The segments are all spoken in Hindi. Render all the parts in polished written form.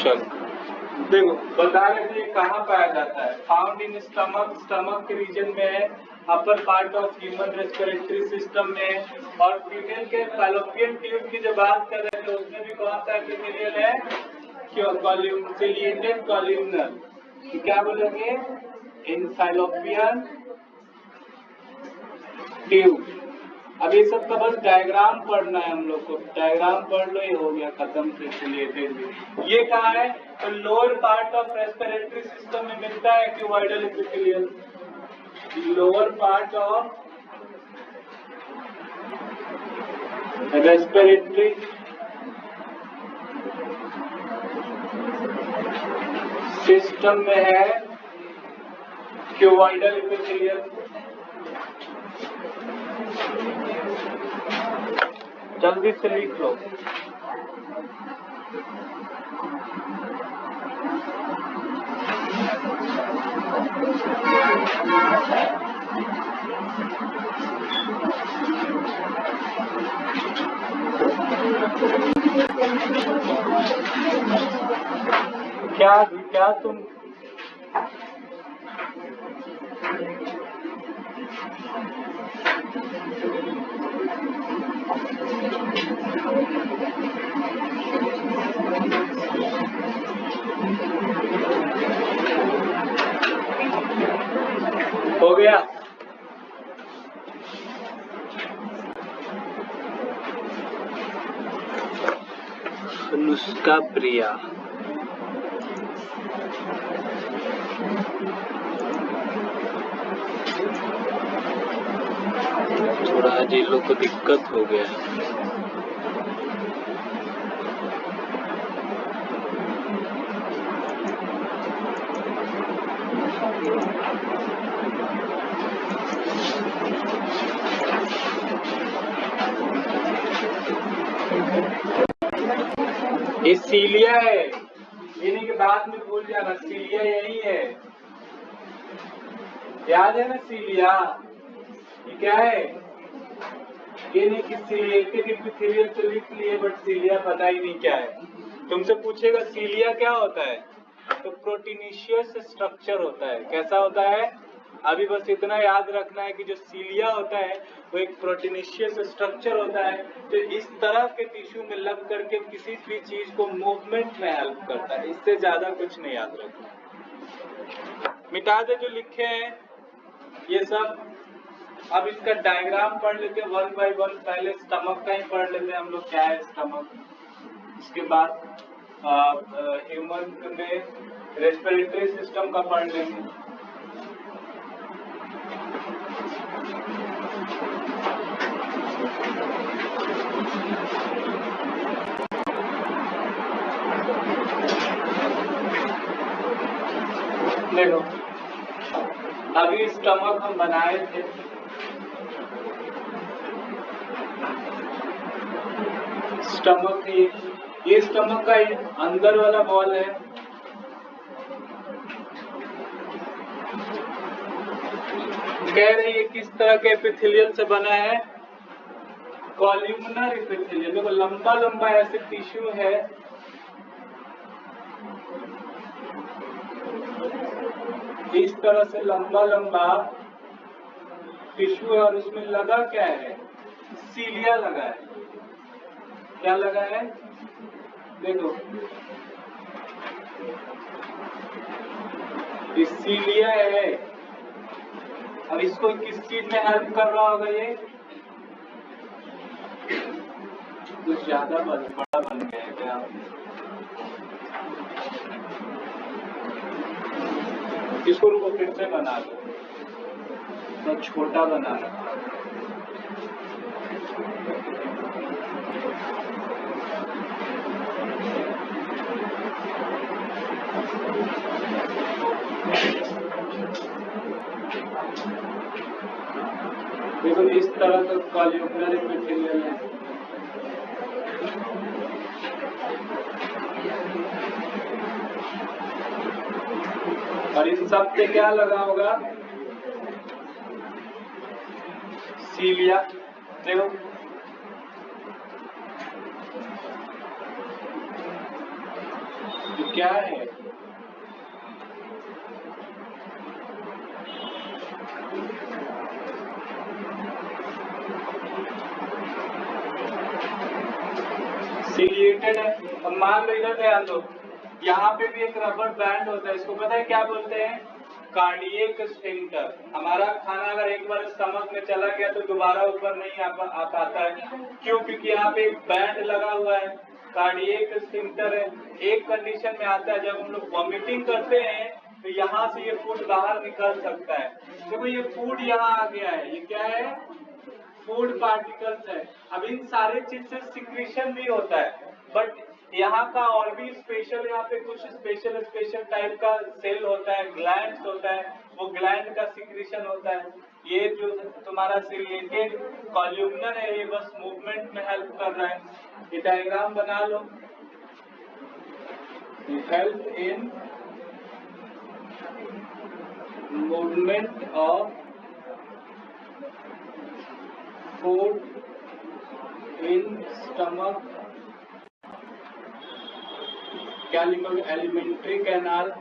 चलो देखो, बता रहे थे कहाँ पाया जाता है। फाउंड इन स्टमक, स्टमक के रीजन में है, upper part of human respiratory system में। और फीमेल के फैलोपियन ट्यूब की जो बात कर रहे थे उसमें भी कौन सा एपिथेलियल है? Ciliated columnar. क्या बोलेंगे? इन फैलोपियन ट्यूब। अब ये सब का बस डायग्राम पढ़ना है हम लोग को। डायग्राम पढ़ लो, ये हो गया खत्म। फिर रिलेटेड भी ये कहाँ है? तो lower part of respiratory system में मिलता है cuboidal epithelial. Lower part of respiratory system में है क्यूबॉइडल एपिथेलियल। जल्दी से लिख लो। क्या तुम हो गया? अनुष्का प्रिया, थोड़ा आज इन लोग को दिक्कत हो गया है। ये सीलिया है, इन्हीं के बाद में भूल जाना। सीलिया यही है, याद है ना? सीलिया ये क्या है? ये नहीं कि सिलिएटेड एपिथेलियल तो लिख लिए, बट सीलिया पता ही नहीं क्या है। तुमसे पूछेगा सीलिया क्या होता है, तो प्रोटीनेशियस स्ट्रक्चर होता है। कैसा होता है? अभी बस इतना याद रखना है कि जो सीलिया होता है वो एक प्रोटीनेशियस स्ट्रक्चर होता है, तो इस तरह के टिश्यू में लग करके किसी भी चीज को मूवमेंट में हेल्प करता है। इससे ज्यादा कुछ नहीं याद रखना। मिटा दे जो लिखे हैं ये सब। अब इसका डायग्राम पढ़ लेते हैं 1 by 1। पहले स्टमक का ही पढ़ लेते हैं हम लोग, क्या है स्टमक। इसके बाद ह्यूमन में रेस्पिरेटरी सिस्टम का पढ़ लेंगे। देखो, अभी स्टमक हम बनाए थे, स्टमक ये स्टमक का अंदर वाला वॉल है। कह रहे हैं किस तरह के एपिथेलियल से बना है? Columnar epithelial. देखो लंबा लंबा ऐसे टिश्यू है, इस तरह से लंबा लंबा टिश्यू है, और उसमें लगा क्या है? सीलिया लगा है। क्या लगा है? देखो ये सीलिया है। अब इसको किस चीज में हेल्प कर रहा होगा? ये कुछ ज्यादा बड़ा बन गया है क्या? इसको रुको फिर से बना दो, तो छोटा बना रहा। देखो इस तरह का कॉल्यूमनर एपिथेलियल है। और इन सब पे क्या लगा होगा? सीलिया। देखो क्या है? सिलिएटेड है। अब मान लो, इधर ध्यान दो, यहाँ पे भी एक रबर बैंड होता है, इसको पता है क्या बोलते हैं? Cardiac sphincter. हमारा खाना अगर एक बार स्टमक में चला गया तो दोबारा ऊपर नहीं आ पाता है। क्यों? क्योंकि यहाँ पे एक बैंड लगा हुआ है, कार्डियक स्फिंक्टर है। एक कंडीशन में आता है, जब हम लोग वॉमिटिंग करते हैं तो यहाँ से ये फूड बाहर निकल सकता है। देखो ये फूड यहाँ आ गया है, ये क्या है? फूड पार्टिकल्स है। अब इन सारे चीज से सिक्रीशन भी होता है, बट यहाँ का और भी स्पेशल, यहाँ पे कुछ स्पेशल टाइप का सेल होता है, ग्लैंड्स होता है, वो ग्लैंड का सिक्रीशन होता है। ये जो तुम्हारा सिलिएटेड कॉल्यूमनर है, ये बस मूवमेंट में हेल्प कर रहा है। ये डायग्राम बना लो, help in movement of food in stomach. क्या लिखोगे? Alimentary canal,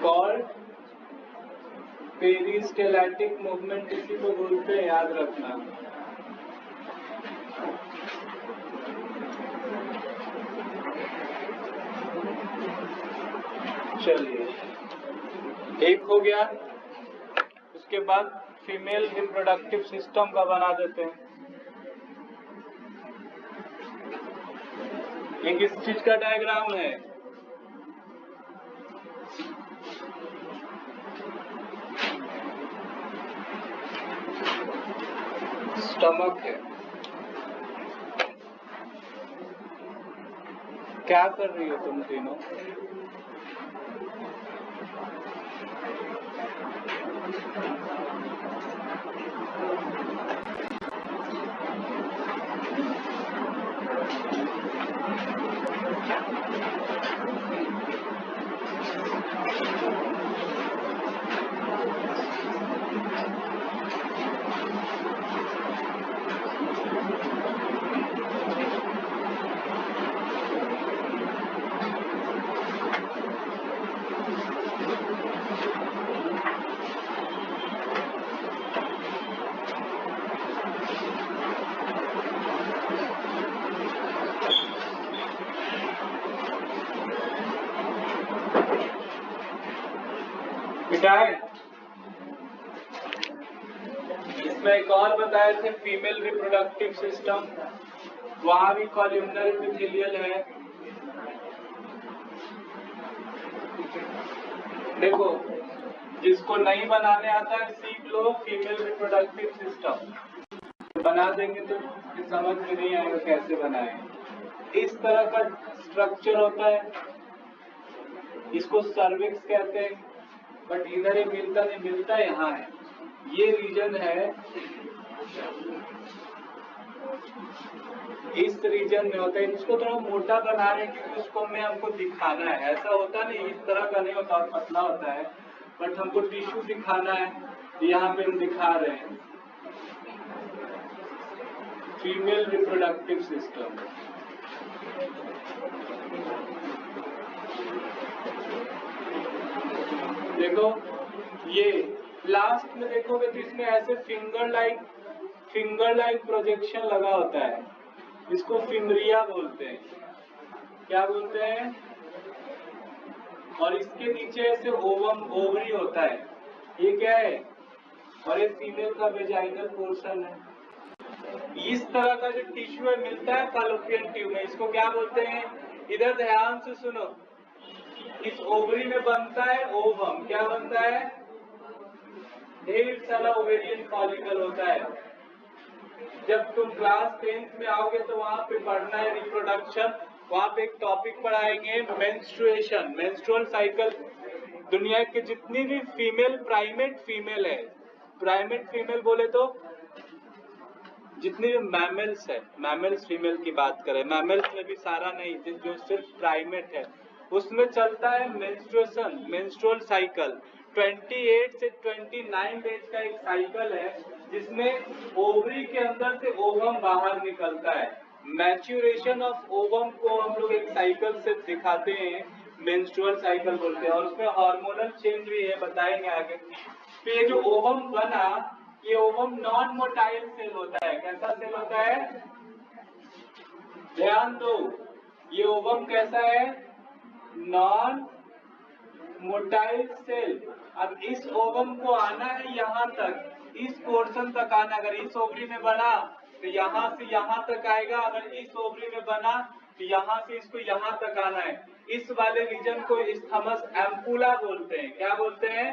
called peristaltic movement, इसी को बोलते हैं, याद रखना। चलिए, एक हो गया। उसके बाद फीमेल रिप्रोडक्टिव सिस्टम का बना देते हैं। एक इस चीज का डायग्राम है, स्टमक है। क्या कर रही हो तुम तीनों? इसमें एक और बताए थे, फीमेल रिप्रोडक्टिव सिस्टम, वहां भी कॉल्यूमनर एपिथेलियल है। देखो, जिसको नहीं बनाने आता है सीख लो फीमेल रिप्रोडक्टिव सिस्टम, बना देंगे तो समझ में नहीं आएगा कैसे बनाए। इस तरह का स्ट्रक्चर होता है, इसको सर्विक्स कहते हैं, बट इधर ही मिलता नहीं, मिलता यहाँ है। ये रीजन है, इस रीजन में होता है। इसको थोड़ा मोटा बना रहे हैं क्योंकि उसको में हमको दिखाना है। ऐसा होता नहीं, इस तरह का नहीं होता, और पतला होता है, बट हमको टिश्यू दिखाना है, यहाँ पे हम दिखा रहे हैं। फीमेल रिप्रोडक्टिव सिस्टम, देखो ये लास्ट में देखोगे तो इसमें ऐसे फिंगर लाइक प्रोजेक्शन लगा होता है, इसको फिमरिया बोलते हैं। क्या बोलते हैं? और इसके नीचे ऐसे ओवरी होता है, ये क्या है? और ये फीमेल का वेजाइनल पोर्शन है। इस तरह का जो टिश्यू है मिलता है फैलोपियन ट्यूब में, इसको क्या बोलते हैं? इधर ध्यान से सुनो, इस ओवरी में बनता है ओवम। क्या बनता है? ढेर सारा ओवेरियन फॉलिकल होता है। जब तुम क्लास 10th में आओगे तो वहां पे पढ़ना है रिप्रोडक्शन, वहां पे एक टॉपिक पढ़ाएंगे मेंस्ट्रुएशन, मेंस्ट्रुअल साइकिल। दुनिया के जितनी भी फीमेल प्राइमेट फीमेल है, प्राइमेट फीमेल बोले तो जितनी भी मैमल्स है, मैमल्स फीमेल की बात करें, मैमल्स में भी सारा नहीं, जो सिर्फ प्राइमेट है, उसमें चलता है मेंस्ट्रुएशन, मेंस्ट्रुअल साइकिल। 28 से 29 डेज का एक साइकिल है जिसमें ओवरी के अंदर से ओवम बाहर निकलता है। मैच्योरेशन ऑफ ओवम को हम लोग एक साइकिल से दिखाते हैं, मेंस्ट्रुअल साइकिल बोलते हैं, और उसमें हार्मोनल चेंज भी है, बताएंगे आगे। तो ये जो ओवम बना, ये ओवम नॉन मोटाइल सेल होता है। कैसा सेल होता है? ध्यान दो, ये ओवम कैसा है? Non motile cell. अब इस ओवम को आना है यहाँ तक, इस पोर्शन तक आना। अगर इस ओवरी में बना तो यहाँ से यहाँ तक आएगा, अगर इस ओवरी में बना तो यहाँ से इसको यहाँ तक आना है। इस वाले रीजन को इस्थमस एम्पुला बोलते हैं। क्या बोलते हैं?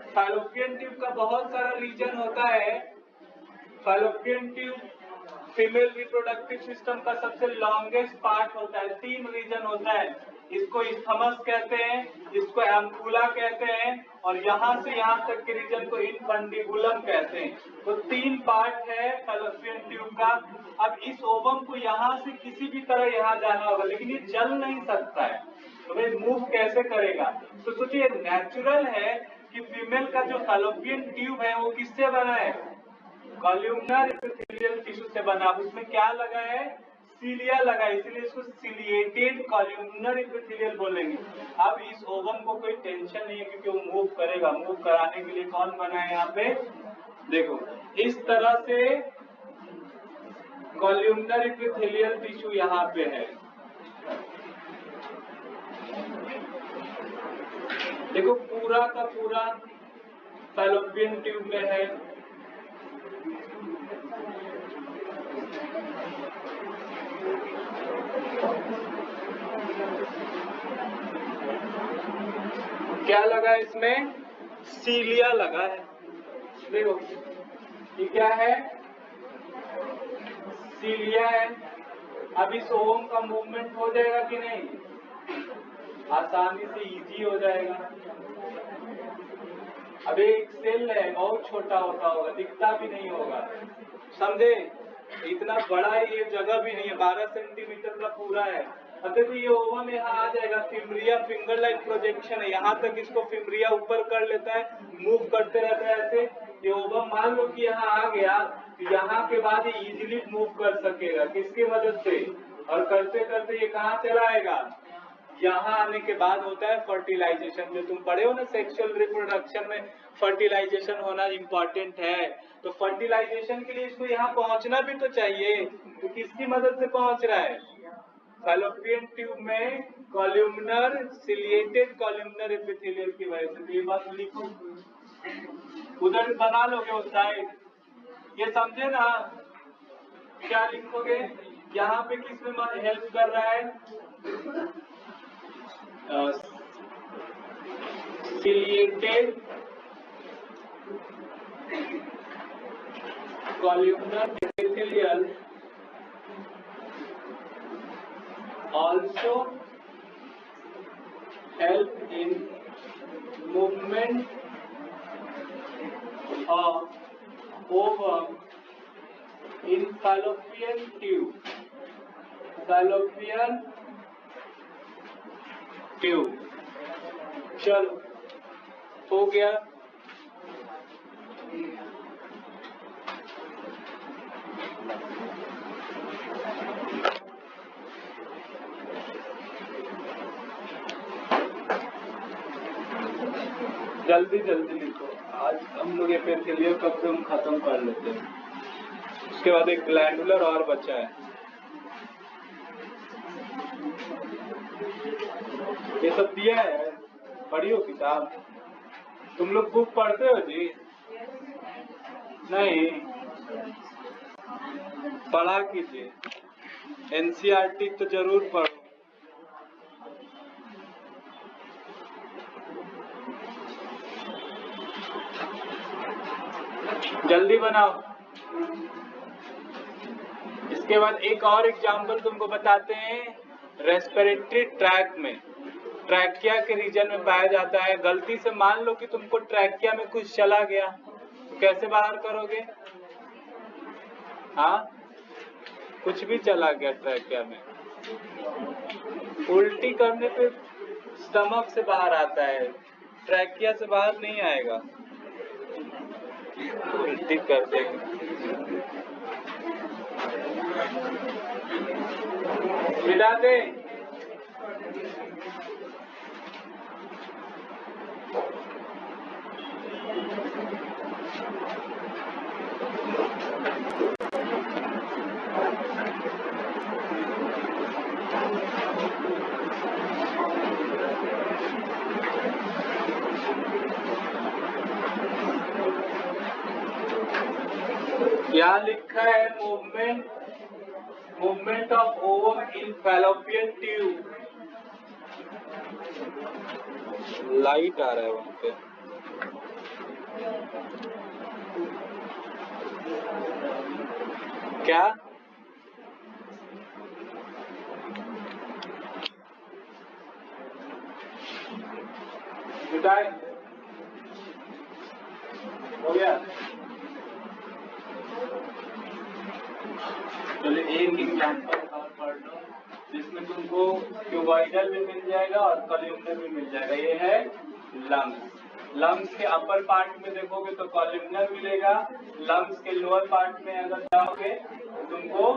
फैलोपियन ट्यूब का बहुत सारा रीजन होता है। Fallopian tube female reproductive system का सबसे लॉन्गेस्ट पार्ट होता है, 3 रीजन होता है। इसको इस्थमस कहते हैं, इसको एम्पुला कहते हैं, और यहाँ से यहाँ तक के रीजन को इनफंडिबुलम कहते हैं। तो 3 पार्ट है फैलोपियन ट्यूब का। अब इस ओवम को यहाँ से किसी भी तरह यहाँ जाना होगा, लेकिन ये चल नहीं सकता है, तो भाई मूव कैसे करेगा? तो सोचिए, नेचुरल है कि फीमेल का जो फैलोपियन ट्यूब है वो किससे बना है? कॉल्यूमनर एपिथेलियल टिश्यू से बना। उसमें क्या लगा है? सीलिया लगा, इसीलिए इसको सिलिएटेड कॉल्यूमनर एपिथेलियल बोलेंगे। अब इस ओवम को कोई टेंशन नहीं है, क्योंकि वो मूव करेगा। मूव कराने के लिए कौन बना है यहाँ पे? देखो, इस तरह से कॉल्यूमनर एपिथेलियल टिश्यू यहाँ पे है। देखो, पूरा का पूरा फैलोपियन ट्यूब में है। क्या लगा इसमें? सीलिया लगा है। देखो, ये क्या है? सीलिया है। अब इस ओवम का मूवमेंट हो जाएगा कि नहीं? आसानी से इजी हो जाएगा। अब एक सेल है, बहुत छोटा होता होगा, दिखता भी नहीं होगा, समझे? इतना बड़ा ये जगह भी नहीं है, 12 सेंटीमीटर का पूरा है। अब देखो, ये ओवम यहाँ आ जाएगा, फिमरिया फिंगर लाइक प्रोजेक्शन है, यहाँ तक इसको फिमरिया ऊपर कर लेता है, मूव करते रहता है ऐसे। ये ओवम मान लो कि यहाँ आ गया, तो यहाँ के बाद ये इजीली मूव कर सकेगा। किसकी मदद से? और करते करते ये कहाँ चला आएगा? यहाँ आने के बाद होता है फर्टिलाइजेशन। जो तुम पढ़े हो ना सेक्सुअल रिप्रोडक्शन में, फर्टिलाइजेशन होना इम्पोर्टेंट है। तो फर्टिलाइजेशन के लिए इसको यहाँ पहुँचना भी तो चाहिए। तो किसकी मदद से पहुँच रहा है? फैलोपियन ट्यूब में कॉल्यूमनर सिलिएटेड कॉल्यूमनर एपिथेलियल की वजह से। ये बात लिखो, उधर बना लोगे उस साइड। ये समझे ना? क्या लिखोगे? यहाँ पे किसमें हेल्प कर रहा है? Ciliated columnar epithelial also help in movement of ovum in fallopian tube. fallopian tube. चलो, हो गया। जल्दी जल्दी लिखो, आज हम लोग एपिथेलियल कब से हम खत्म कर लेते हैं। उसके बाद एक ग्लैंडुलर और बचा है। ये सब दिया है, पढ़ी हो किताब? तुम लोग बुक पढ़ते हो जी? नहीं, पढ़ा कीजिए। एनसीईआरटी तो जरूर पढ़ो। जल्दी बनाओ। इसके बाद एक और एग्जाम्पल तुमको बताते हैं। रेस्पिरेटरी ट्रैक्ट में, ट्रैकिया के रीजन में पाया जाता है। गलती से मान लो कि तुमको ट्रैकिया में कुछ चला गया, तो कैसे बाहर करोगे? हाँ, कुछ भी चला गया ट्रैकिया में, उल्टी करने पे स्टमक से बाहर आता है, ट्रैकिया से बाहर नहीं आएगा। उल्टी कर देगा। मिटा दे। यहाँ लिखा है movement of ovum in fallopian tube. Light आ रहा है वहां पे। क्या मिटाए हो गया? चलो एक एग्जाम्पल और पढ़ लो जिसमें तुमको क्यूबॉइडल भी मिल जाएगा और कॉलमनर भी मिल जाएगा। ये है लंग्स। लंग्स के अपर पार्ट में देखोगे तो कॉलमनर मिलेगा। लंग्स के लोअर पार्ट में अगर जाओगे तो तुमको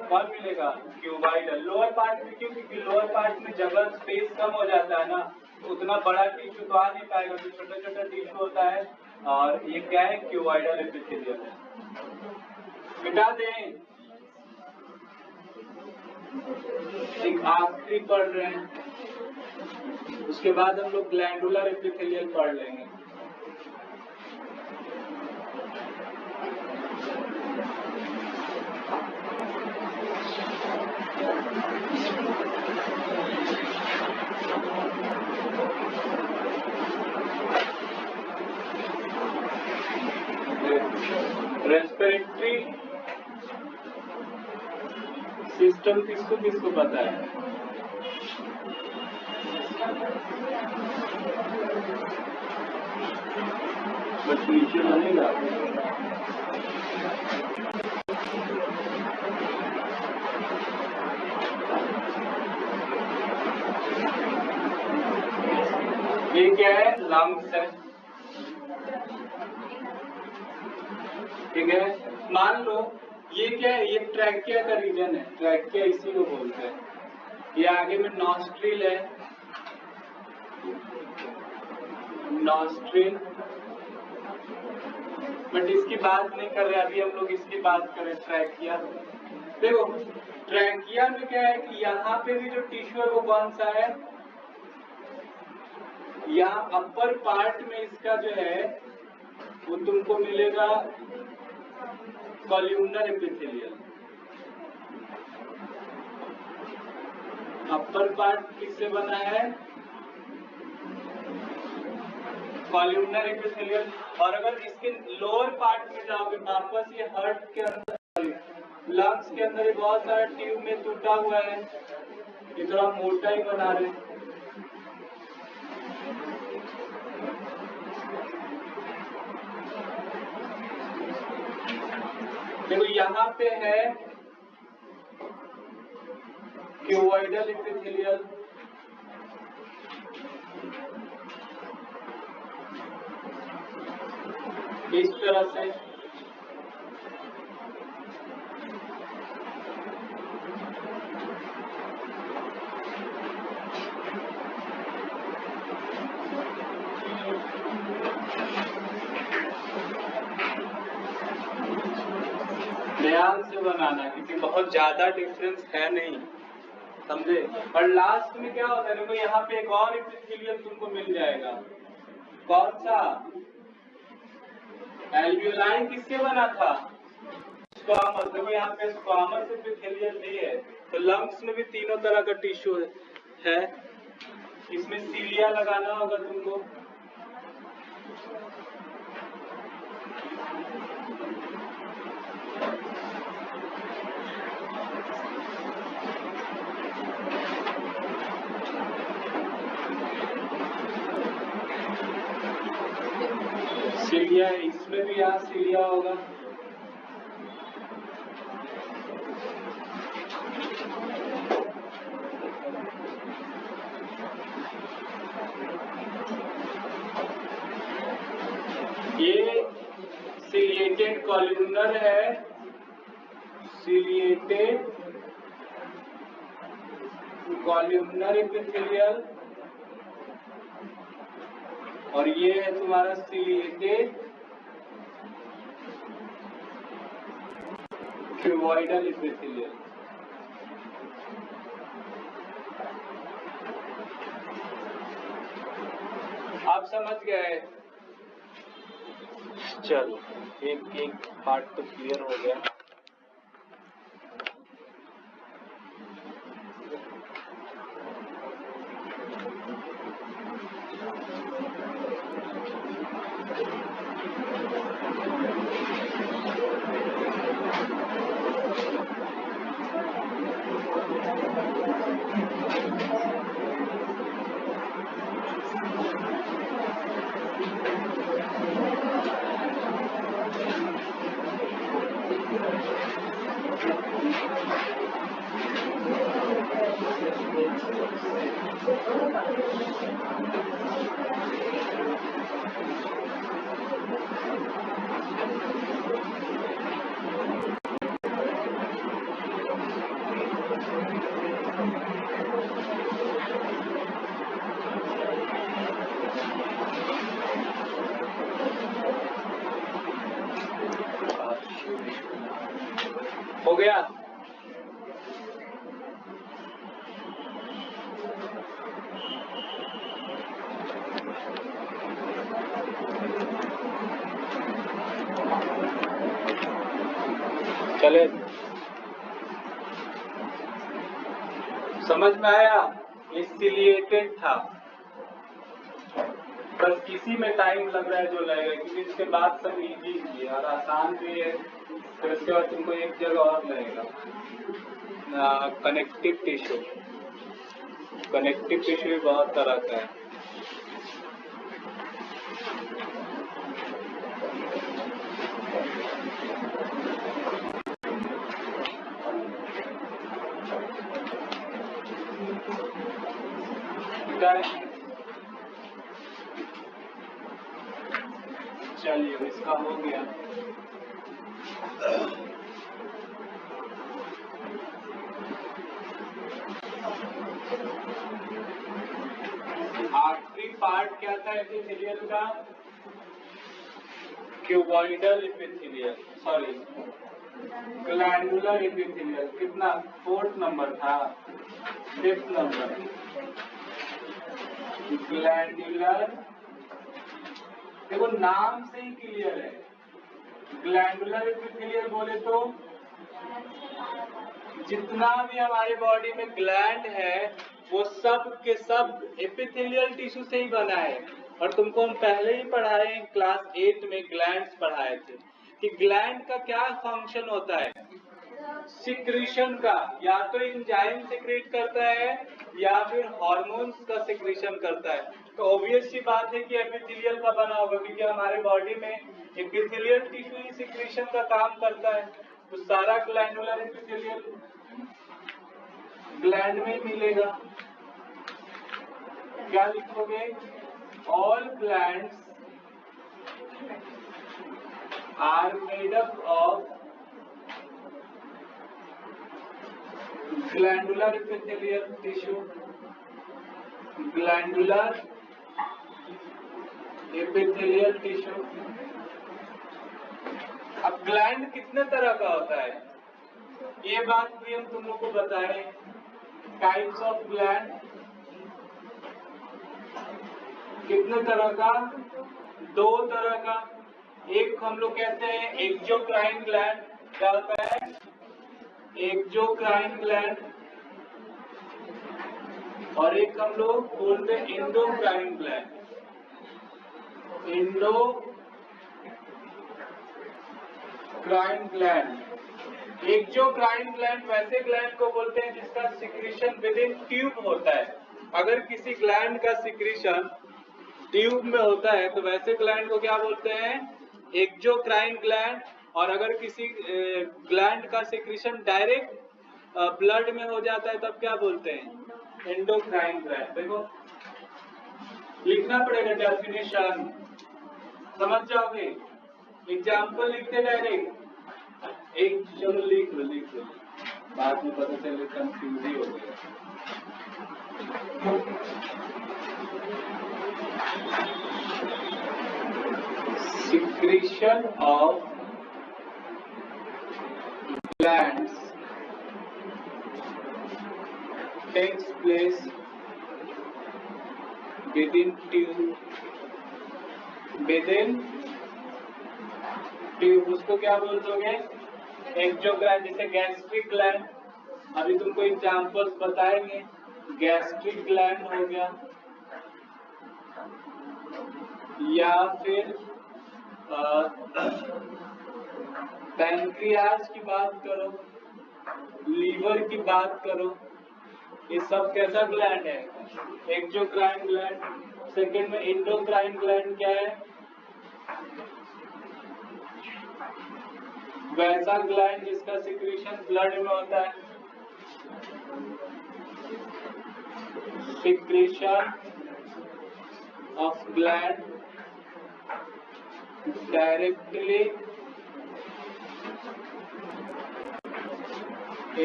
कौन मिलेगा? क्यूबॉइडल। लोअर पार्ट में क्यों? क्योंकि लोअर पार्ट में जगह स्पेस कम हो जाता है ना, तो उतना बड़ा टिश्यू तो आ नहीं पाएगा, तो छोटा छोटा टिश्यू होता है। और ये क्या है? क्यूबॉइडल एपिथेलियम है। मिटा दें। एक आखिरी पढ़ रहे हैं, उसके बाद हम लोग ग्लैंडुलर एपिथेलियल पढ़ लेंगे। रेस्पिरेटरी सिस्टम किसको किसको पता है? बस नीचे बनेगा। ये क्या है? लंग्स है, ठीक है। मान लो ये क्या है? ये ट्रैकिया का रीजन है, ट्रैकिया इसी को बोलते हैं। ये आगे में नॉस्ट्रिल है, नॉस्ट्रिल, बट इसकी बात नहीं कर रहे अभी हम लोग, इसकी बात करें ट्रैकिया। देखो ट्रैकिया में क्या है कि यहाँ पे भी जो टिश्यू है वो कौन सा है? यहाँ अपर पार्ट में इसका जो है वो तुमको मिलेगा कॉल्यूमनर एपिथेलियल। अपर पार्ट किससे बना है? Columnar epithelial. और अगर इसके लोअर पार्ट में जाओगे वापस, ये हार्ट के अंदर, लंग्स के अंदर बहुत सारा ट्यूब में टूटा हुआ है, ये थोड़ा मोटा ही बना रहे। देखो यहाँ पे है क्यूबॉइडल एपिथेलियल, इस तरह से। ध्यान से बनाना क्योंकि बहुत ज्यादा डिफरेंस है नहीं, समझे। और लास्ट में क्या होता है? देखो यहाँ पे एक और एपिथेलियल तुमको मिल जाएगा। कौन सा? एल्वियोलाई किससे बना था? स्क्वामस। देखो यहाँ पे स्क्वामस एपिथेलियल भी है। तो लंग्स में भी तीनों तरह का टिश्यू है। इसमें सीलिया लगाना होगा तुमको। सीलिया है, इसमें भी यहाँ सीलिया होगा। ये सिलिएटेड कॉल्यूमनर है, सिलिएटेड कॉल्यूमनर एपिथेलियल, और ये है तुम्हारा सिलिएटेड क्यूबॉइडल एपिथेलियल। आप समझ गए? चलो एक एक पार्ट तो क्लियर हो गया। हो गया? चले, समझ में आया? ये सिलिएटेड था, बस किसी में टाइम लग रहा है जो लगेगा, क्योंकि इसके बाद सब इजी है और आसान भी है। फिर उसके बाद तुमको एक जगह और लगेगा, कनेक्टिव टिश्यू। कनेक्टिव टिश्यू भी बहुत तरह का है। चलिए इसका हो गया। आखिरी पार्ट क्या था एपिथेलियल का? Cuboidal epithelial, sorry glandular epithelial. कितना? 4th नंबर था, 5th नंबर। ग्लैंडुलर, देखो नाम से ही क्लियर है। ग्लैंडुलर एपिथेलियल बोले तो जितना भी हमारे बॉडी में ग्लैंड है वो सब के सब एपिथेलियल टिश्यू से ही बना है। और तुमको हम पहले ही पढ़ाए, क्लास 8 में ग्लैंड्स पढ़ाए थे कि ग्लैंड का क्या फंक्शन होता है, सिक्रीशन का। या तो एंजाइम सिक्रेट करता है या फिर हार्मोन्स का सिक्रीशन करता है। तो ऑब्वियस सी बात है कि एपिथेलियल का बना होगा, क्योंकि हमारे बॉडी में एपिथेलियल टिश्यू ही सिक्रीशन का काम करता है। तो सारा ग्लैंडुलर एपिथेलियल ग्लैंड में मिलेगा। क्या लिखोगे? All glands are made up of glandular epithelial tissue. Glandular epithelial tissue. अब ग्लैंड कितने तरह का होता है ये बात भी हम तुम लोग को बताएं। टाइप्स ऑफ ग्लैंड कितने तरह का? 2 तरह का। एक हम लोग कहते हैं एक्सोक्राइन ग्लैंड। क्या होता है? Exocrine gland. और एक हम लोग बोलते हैं endocrine gland. Endocrine gland. Exocrine gland वैसे ग्लैंड को बोलते हैं जिसका सिक्रीशन विद इन ट्यूब होता है। अगर किसी ग्लैंड का सिक्रीशन ट्यूब में होता है तो वैसे ग्लैंड को क्या बोलते हैं? Exocrine gland. और अगर किसी ग्लैंड का सिक्रीशन डायरेक्ट ब्लड में हो जाता है तब क्या बोलते हैं? Endocrine gland. देखो लिखना पड़ेगा डेफिनेशन, समझ जाओगे। एग्जाम्पल लिखते डायरेक्ट एक, चलो लिख लो। बाद में पता चले कंफ्यूज ही हो गया। Secretion of glands takes place within tube. उसको क्या बोल दोगे? एक्सोग्लैंड। जैसे गैस्ट्रिक ग्लैंड, अभी तुमको एग्जाम्पल्स बताएंगे। गैस्ट्रिक ग्लैंड हो गया, या फिर पैंक्रियाज की बात करो, लीवर की बात करो, ये सब कैसा ग्लैंड है? Exocrine gland. सेकेंड में एंडोक्राइन ग्लैंड क्या है? वैसा ग्लैंड जिसका सिक्रीशन ब्लड में होता है। Secretion of gland directly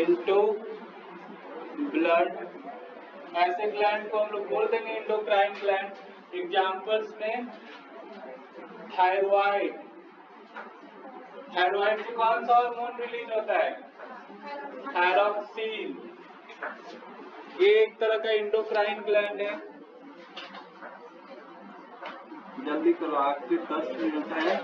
into blood, ऐसे ग्लैंड को हम लोग बोल देंगे एंडोक्राइन ग्लैंड। एग्जाम्पल्स में थायराइड, थायराइड से कौन सा हार्मोन रिलीज होता है? थायरॉक्सिन। ये एक तरह का एंडोक्राइन ग्लैंड है। जल्दी करो, आखिरी 10 मिनट है।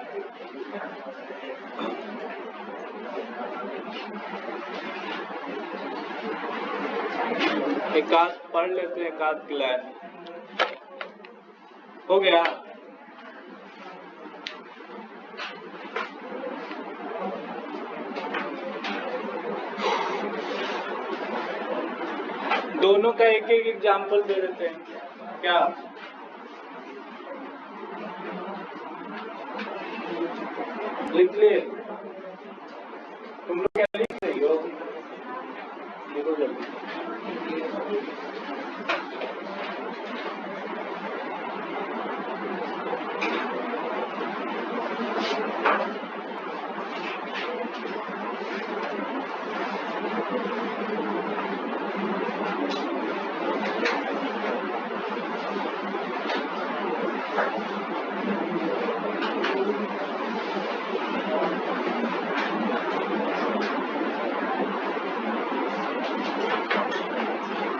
एक आध पढ़ लेते हैं, एक आध ग्लैंड हो गया। दोनों का एक एक एग्जाम्पल दे देते हैं क्या? लिख लिए तुम लोग? क्या लिख रही हो? देखो जल्दी।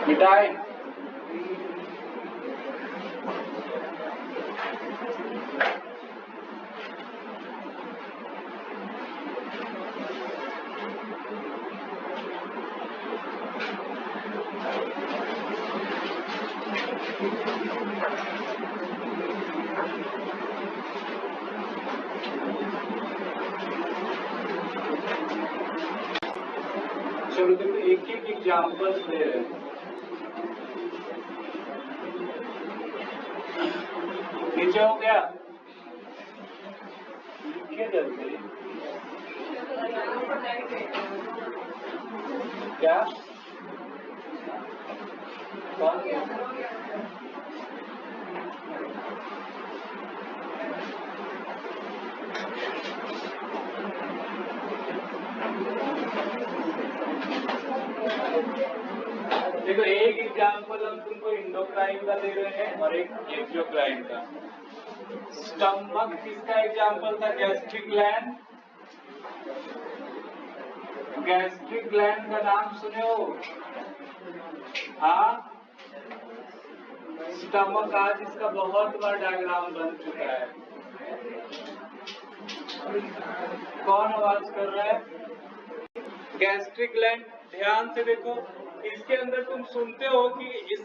मिटाए। चलो देखो, एक एक एग्जाम्पल्स दे रहे हैं। नीचे हो गया? लिखिए जल्दी। क्या? कौन? देखो, एक एग्जाम्पल हम तुमको एंडोक्राइन का दे रहे हैं और एक एक्सोक्राइन का। स्टमक किसका एग्जाम्पल था? Gastric gland. गैस्ट्रिक ग्लैंड का नाम सुने हो? हाँ, स्टमक आज इसका बहुत बड़ा डायग्राम बन चुका है। कौन आवाज कर रहा है? Gastric gland. ध्यान से देखो, इसके अंदर तुम सुनते हो कि इस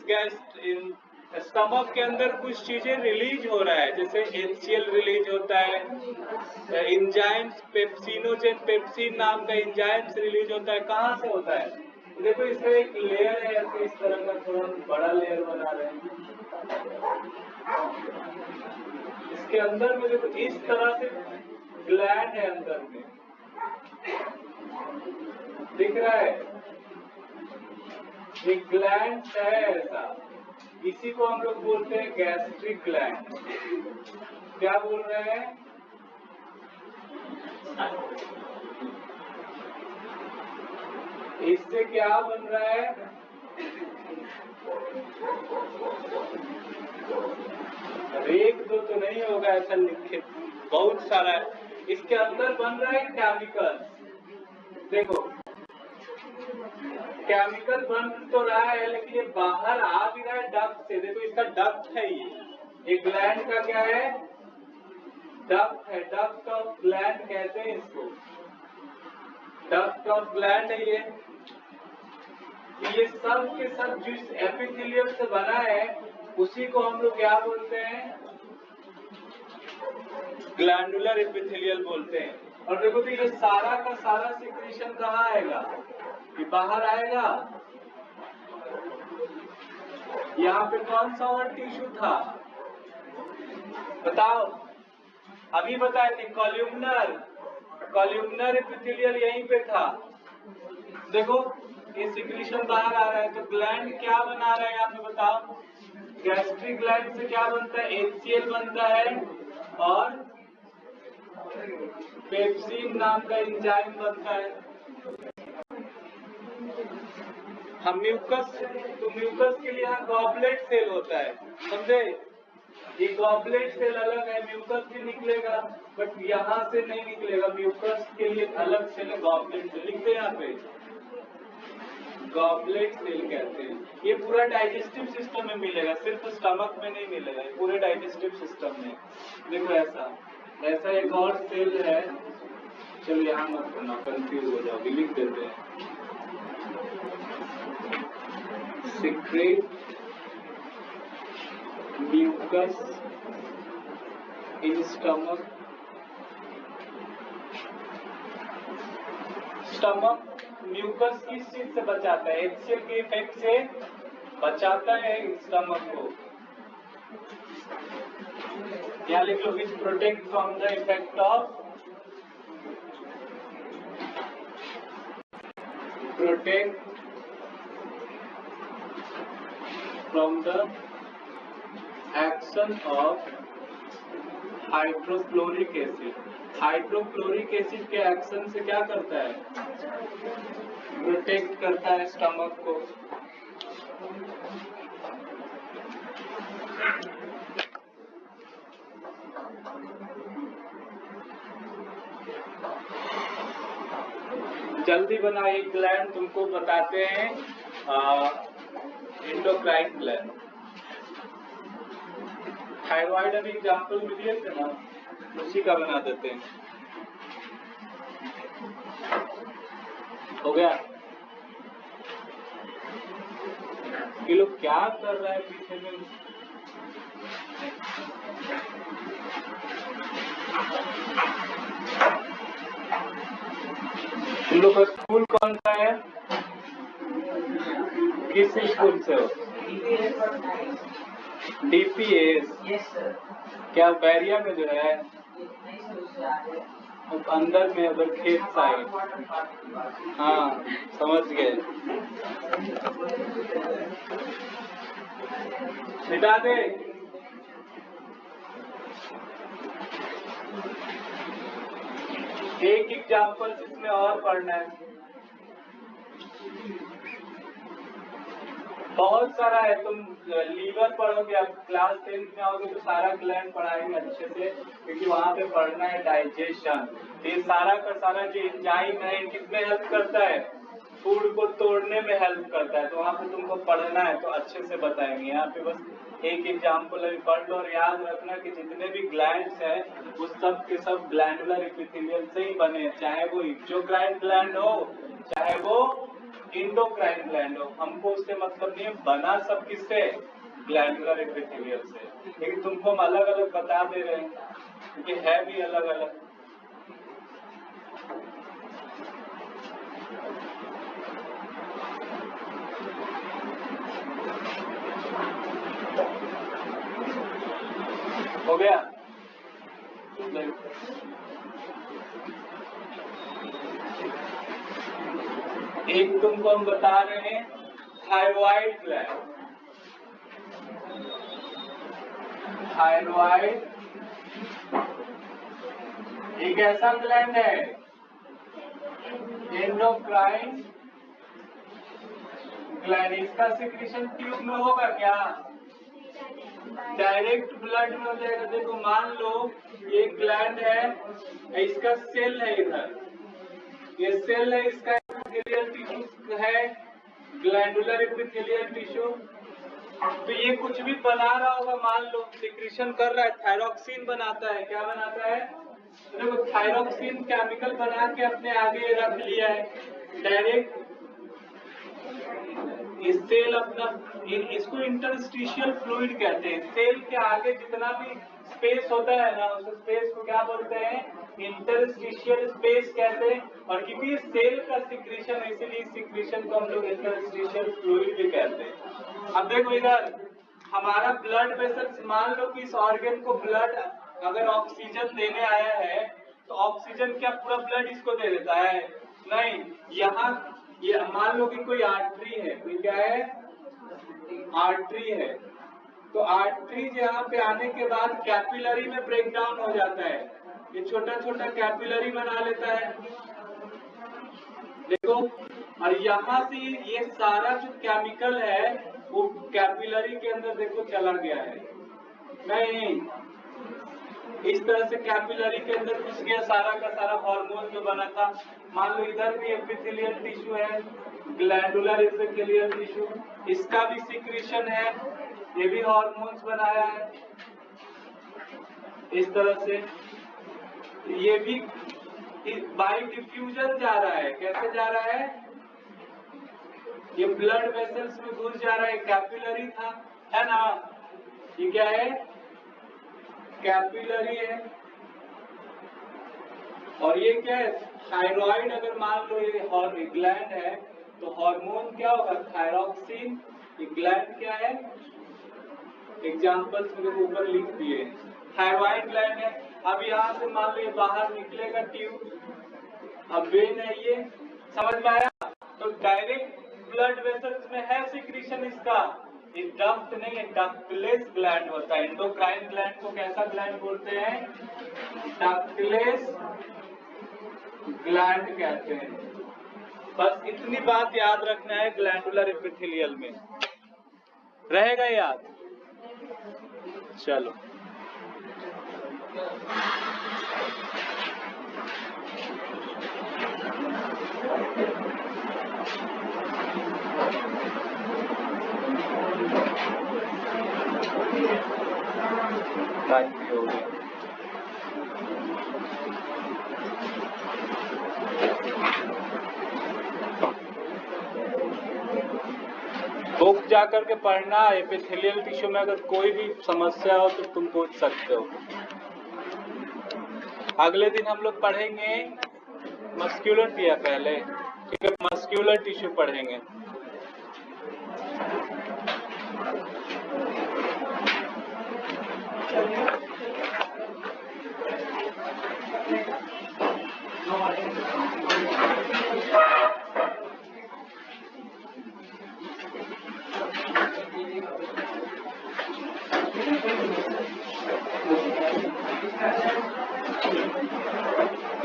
स्टमक के अंदर कुछ चीजें रिलीज हो रहा है, जैसे HCl रिलीज होता है, एंजाइम्स, पेप्सिनोजेन, पेप्सिन नाम का एंजाइम्स रिलीज होता है। कहाँ से होता है? देखो, इसका एक लेयर है, ऐसे इस तरह का थोड़ा बड़ा लेयर बना रहे हैं। इसके अंदर में देखो, इस तरह से ग्लैंड है अंदर में, दिख रहा है? एक ग्लैंड है ऐसा, इसी को हम लोग बोलते हैं गैस्ट्रिक ग्लैंड। क्या बोल रहे हैं? इससे क्या बन रहा है? एक दो तो नहीं होगा ऐसा लिखित, बहुत सारा है। इसके अंदर बन रहा है केमिकल। देखो केमिकल बन तो रहा है, लेकिन ये बाहर आ भी रहा है डक्ट से। देखो इसका डक्ट है ये ग्लैंड का क्या है? डक्ट है। डक्ट ऑफ ग्लैंड कहते हैं इसको, डक्ट ऑफ ग्लैंड है ये। ये सब के सब जिस एपिथेलियम से बना है उसी को हम लोग क्या बोलते हैं? ग्लैंडुलर एपिथेलियल बोलते हैं। और देखो तो ये सारा का सारा सिक्रीशन कहाँ आएगा? ये बाहर आएगा। यहाँ पे कौन सा और टिश्यू था बताओ? अभी बताए थे कॉल्यूमनर। कॉल्यूमनर एपिथेलियल यहीं पे था। देखो ये सिक्रीशन बाहर आ रहा है, तो ग्लैंड क्या बना रहा है यहाँ पे बताओ? गैस्ट्रिक ग्लैंड से क्या बनता है? HCl बनता है और पेप्सिन नाम का एंजाइम बनता है। हम म्यूकस, तो म्यूकस के लिए यहाँ गॉबलेट सेल होता है, समझे? ये गॉबलेट सेल अलग है, म्यूकस भी निकलेगा बट यहाँ से नहीं निकलेगा। म्यूकस के लिए अलग सेल है, गॉबलेट सेल लिखते हैं यहाँ पे, गॉबलेट सेल कहते हैं। ये पूरा डाइजेस्टिव सिस्टम में मिलेगा, सिर्फ स्टमक में नहीं मिलेगा, ये पूरे डाइजेस्टिव सिस्टम में। देखो ऐसा एक और सेल है, चलो यहाँ मत करना, कंफ्यूज हो जाओगे, लिख देते हैं। Secrete mucus in stomach. Stomach mucus किस चीज से बचाता है? HCl के इफेक्ट से बचाता है स्टमक को। यहाँ लिख लो, which protect from the effect of, protect from the action of hydrochloric acid. Hydrochloric acid के एक्शन से क्या करता है? प्रोटेक्ट करता है स्टमक को। जल्दी बना, एक ग्लैंड तुमको बताते हैं, एंडोक्राइन ग्लैंड। थायराइड अभी एग्जाम्पल में दिए थे ना, उसी का बना देते हैं। हो गया? ये लोग क्या कर रहा है पीछे में? तुम लोग का स्कूल कौन सा है? किस स्कूल से हो? DPS। Yes sir. क्या बैरिया में जो है? अंदर में उधर खेत साइड। हाँ समझ गए। मिटा दे। एक एग्जाम्पल जिसमें और पढ़ना है, बहुत सारा है। तुम लीवर पढ़ोगे, अब क्लास 10th में आओगे तो सारा ग्लैंड पढ़ाएंगे अच्छे से, क्योंकि वहाँ पे पढ़ना है डाइजेशन। ये सारा का सारा जो एंजाइम है किसमें हेल्प करता है? फूड को तोड़ने में हेल्प करता है। तो वहाँ पे तुमको पढ़ना है तो अच्छे से बताएंगे। यहाँ पे बस एक एग्जाम्पल अभी पढ़ लो और याद रखना कि जितने भी ग्लैंड्स हैं वो सब के सब ग्लैंडुलर एपिथेलियल से ही बने, चाहे वो एक्सोक्राइन ग्लैंड हो चाहे वो इंडोक्राइन ग्लैंड हो। हमको उससे मतलब नहीं है, बना सब किससे? ग्लैंडुलर एपिथेलियल से। लेकिन तुमको हम अलग अलग बता दे रहे हैं क्योंकि है भी अलग अलग। हो गया? एक तुमको हम बता रहे हैं थायरॉइड ग्लैंड। थायरॉइड एक ऐसा ग्लैंड है एंडोक्राइन ग्लैंड, इसका सिक्रीशन ट्यूब में होगा क्या? डायरेक्ट ब्लड में हो जाएगा। देखो मान लो ये ग्लैंड है, इसका सेल है, इधर ये सेल है, इसका एपिथेलियल टिश्यू है, ग्लैंडुलर एपिथेलियल टिश्यू। तो ये कुछ भी बना रहा होगा, मान लो सिक्रीशन कर रहा है, थायरॉक्सिन बनाता है। क्या बनाता है? देखो थायरॉक्सिन केमिकल बना के अपने आगे रख लिया है। डायरेक्ट इस सेल अपना, इसको इंटरस्टिशियल फ्लूइड कहते हैं। सेल के आगे जितना भी स्पेस होता है ना, उस स्पेस को क्या बोलते हैं? इंटरस्टिशियल स्पेस कहते हैं। और क्योंकि सेल का सिक्रीशन है, इसलिए सिक्रीशन को हम लोग इंटरस्टिशियल फ्लूइड भी कहते हैं। अब देखो इधर हमारा ब्लड वेसल्स, मान लो कि इस ऑर्गन को ब्लड अगर ऑक्सीजन देने आया है तो ऑक्सीजन क्या पूरा ब्लड इसको दे देता है? नहीं। यहाँ ये मान लो कि कोई आर्टरी है, कोई क्या है? आर्टरी है। तो आर्टरी यहाँ पे आने के बाद कैपिलरी में ब्रेक डाउन हो जाता है, ये छोटा छोटा कैपिलरी बना लेता है। देखो, और यहाँ से ये सारा जो केमिकल है वो कैपिलरी के अंदर देखो चला गया है। नहीं, इस तरह से कैपिलरी के अंदर घुस गया सारा का सारा हार्मोन जो बना था। मान लो इधर भी एपिथेलियल टिश्यू है, ग्लैंडुलर एपिथेलियल टिश्यू, इसका भी सिक्रीशन है, ये भी हार्मोन्स बनाया है। इस तरह से ये भी बाय डिफ्यूजन जा रहा है। कैसे जा रहा है? ये ब्लड वेसल्स में घुस जा रहा है, कैपिलरी था, है ना? ये क्या है? कैपिलरी है। और ये क्या है? थायराइड। अगर मान लो ये ग्लैंड है तो हार्मोन क्या होगा? थायरॉक्सिन। ये ग्लैंड क्या है? एग्जाम्पल्स मेरे ऊपर लिख दिए। थायराइड ग्लैंड है। अब यहाँ से मान लो ये बाहर निकलेगा ट्यूब, अब वेन है, ये समझ में आया? तो डायरेक्ट ब्लड वेसल्स में है सिक्रीशन इसका। ये डक्ट नहीं है, डक्टलेस ग्लैंड होता है। एंडोक्राइन ग्लैंड को कैसा ग्लैंड बोलते हैं? डक्टलेस ग्लैंड कहते हैं। बस इतनी बात याद रखना है, ग्लैंडुलर एपिथेलियल में रहेगा याद। चलो टाइम भी हो गया। बुक जा करके पढ़ना। एपिथेलियल टिश्यू में अगर कोई भी समस्या हो तो तुम पूछ सकते हो। अगले दिन हम लोग पढ़ेंगे मस्क्यूलर टिया पहले, ठीक है? मस्क्यूलर टिश्यू पढ़ेंगे।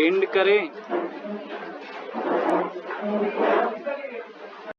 एंड करें।